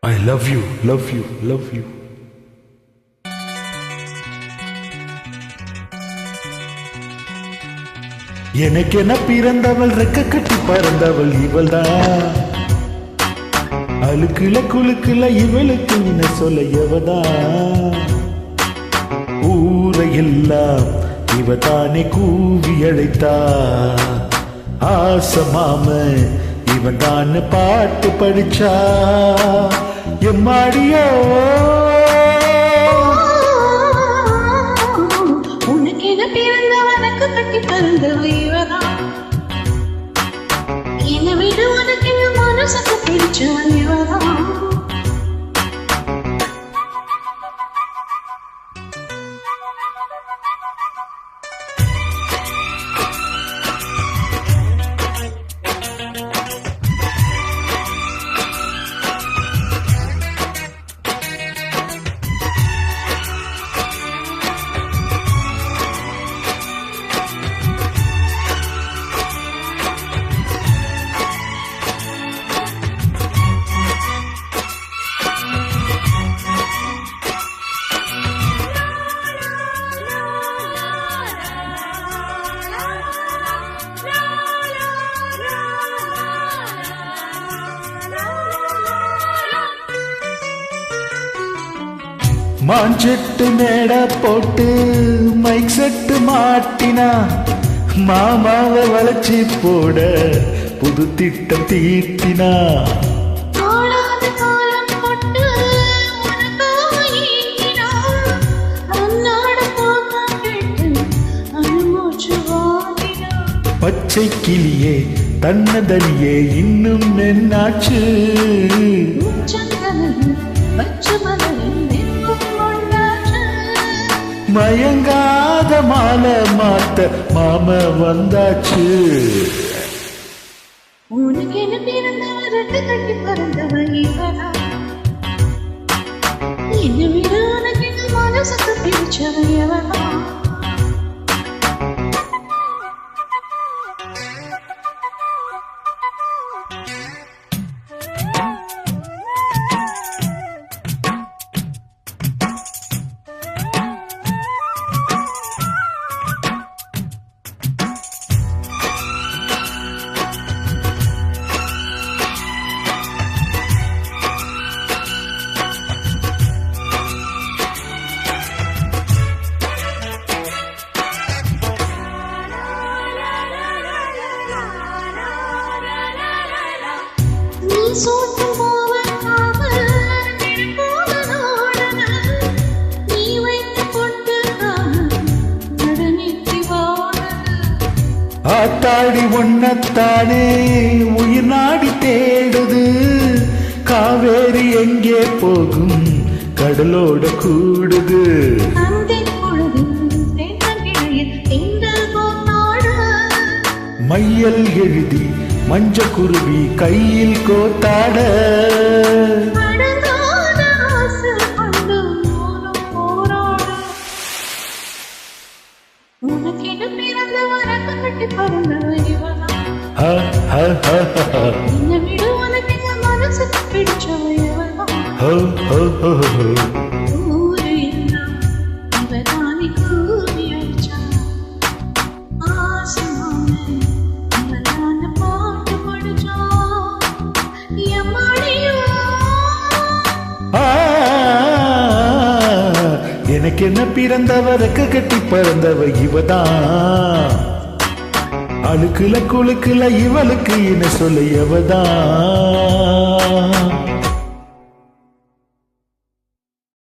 I love you, love you, love you. எனக்கென பிறந்தவள் ரெக்க கட்டி பறந்தவள் இவள்தான். அழுக்குல குழுக்குல இவளுக்கு என்ன சொல்ல எவதான். ஊரையெல்லாம் இவ தானே கூவி அழைத்தா. ஆசமாம இவன் தான் பாட்டு படிச்சா. எம்மாடியோ உனக்கென பிறந்தவனுக்கு கட்டி பறந்தவ இவதான். என்னை விட உனக்கு மனசுக்கு பிடிச்சவன் இவதான். மாஞ்செட்டு மேட போட்டு மைக் செட்டு மாட்டினா. மாமாவை வளைச்சி போட புது திட்டம் தீட்டினா. பச்சை கிளியே தன்னதனியே இன்னும் என்னாச்சு. மயங்காத மாலை மாத்த மாம வந்தாச்சு. உனக்கு என்ன பிறந்தவர் கட்டி பறந்தவன் இவதான். என்னை விட உனக்கு மனசுக்கு பிடிச்சவன் எவதான். ஆத்தாடி ஒன்னத்தானே உயிர் நாடி தேடுது. காவேரி எங்கே போகும் கடலோட கூடுது. மையல் எழுதி மஞ்ச குருவி கையில் கோத்தாட. உனக்கென பிறந்தவனுக்கு கட்டி பறந்தவன் இவதான். என்னை விட உனக்கு மனசுக்கு பிடிச்சவன் இவதான். ஊரு எல்லாம் இவதானே கூவி அடிச்சா. ஆசமான இவதான பாட்டு படிச்சா. எம்மாடியோ எனக்கு என்ன பிறந்தவருக்கு கட்டி பறந்தவ இவதான். அழுக்குல குழுக்குல இவளுக்கு என்ன சொல்ல எவதான்.